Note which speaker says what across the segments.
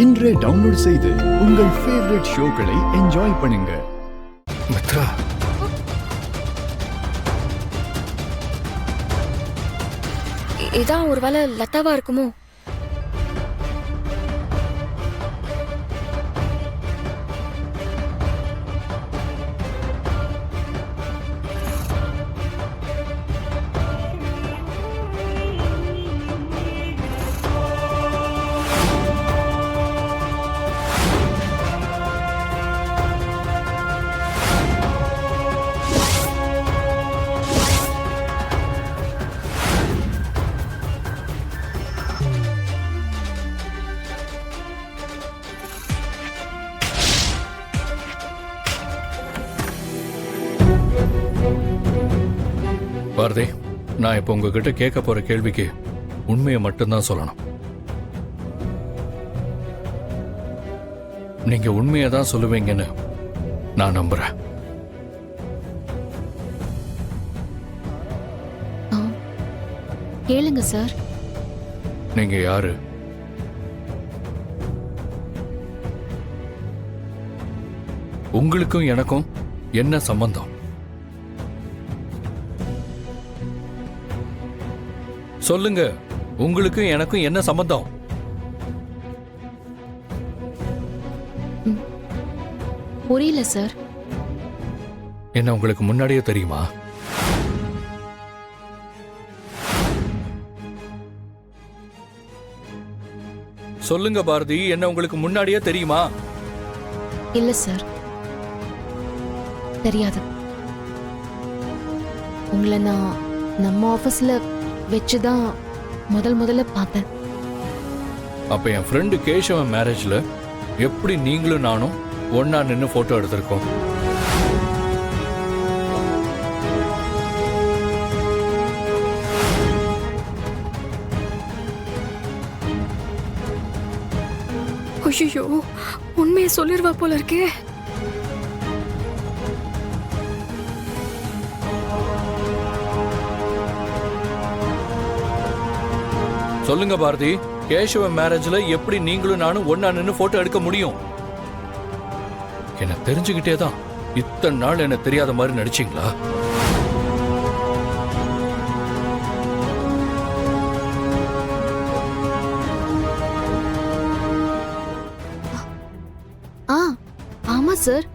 Speaker 1: இன்றே டவுன்லோட் செய்து உங்கள் ஃபேவரட் ஷோக்களை என்ஜாய் பண்ணுங்க.
Speaker 2: மித்ரா,
Speaker 3: இதான் ஒருவேளை லதாவா இருக்குமோ?
Speaker 2: பாரதி, நான் இப்போ உங்ககிட்ட கேட்க போற கேள்விக்கு உண்மையை மட்டும்தான் சொல்லணும். நீங்க உண்மையை தான் சொல்லுவீங்கன்னு நான் நம்புறேன்.
Speaker 3: கேளுங்க சார்.
Speaker 2: நீங்க யாரு? உங்களுக்கும் எனக்கும் என்ன சம்பந்தம்? சொல்லுங்க, உங்களுக்கும் எனக்கும் என்ன சம்பந்தம்?
Speaker 3: புரியல சார்.
Speaker 2: என்ன உங்களுக்கு முன்னாடியே தெரியுமா? சொல்லுங்க பாரதி, என்ன உங்களுக்கு முன்னாடியே தெரியுமா?
Speaker 3: இல்ல சார், தெரியாது. உங்களை நான் நம்ம ஆபீஸ்ல வச்சுதான் முதல்ல பார்த்தேன்.
Speaker 2: அப்ப என் ஃப்ரெண்டு கேசவன் மேரேஜ்ல எப்படி நீங்களும் நானும் ஒன்னா நின்னு போட்டோ எடுத்திருக்கோம்?
Speaker 3: ஐயோ, உண்மையை சொல்லிருவா போல இருக்கே.
Speaker 2: சொல்லுங்க பாரதி, கேசவன் மேரேஜ்ல எப்படி நீங்களும் நானும் ஒன்னா நின்னு போட்டோ எடுக்க முடியும்? என்ன தெரிஞ்சுக்கிட்டே தான் இத்தனை நாள் என்ன தெரியாத மாதிரி நடிச்சீங்களா?
Speaker 3: ஆமா சார்,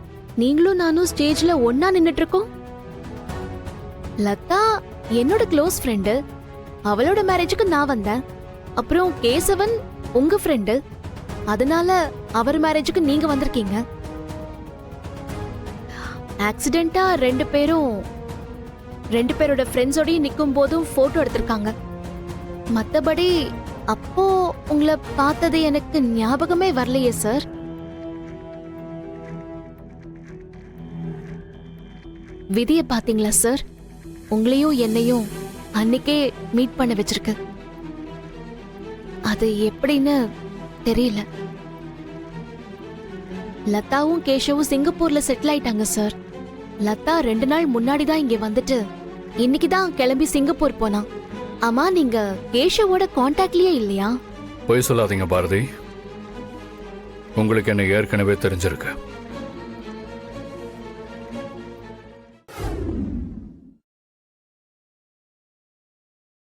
Speaker 3: நீங்களும் நானும் ஸ்டேஜ்ல ஒன்னா நின்னுட்டு இருக்கோம். லதா என்னோட க்ளோஸ் ஃப்ரெண்டு, அவளோட மேரேஜுக்கு நான் வந்தேன். அப்புறம் கேசவன் உங்க ஃப்ரெண்டு, அதனால அவர் மேரேஜுக்கு நீங்க வந்திருக்கீங்க. ஆக்சிடென்ட்டா ரெண்டு பேரோட ஃப்ரெண்ட்ஸோடய நிக்கும் போதும் போட்டோ எடுத்திருக்காங்க. மத்தபடி அப்போ உங்களை பார்த்தது எனக்கு ஞாபகமே வரலையே சார். விதியை பாத்தீங்களா சார்? உங்களையும் என்னையும் அன்னைக்கே மீட் பண்ண வச்சிருக்கு. அது எப்படின்னு தெரியல. லதாவும் கேஷவும் சிங்கப்பூர்ல செட்டில் ஆயிட்டாங்க சார். லதா 2 நாள் முன்னாடி தான் இங்க வந்துட்டு இன்னைக்கு தான் கிளம்பி சிங்கப்பூர் போனா. ஆமா, நீங்க கேஷவோட கான்டாக்ட்லயே இல்லையா?
Speaker 2: பொய் சொல்லாதீங்க பாரதி, உங்களுக்கு என்ன ஏற்கனவே தெரிஞ்சிருக்கு.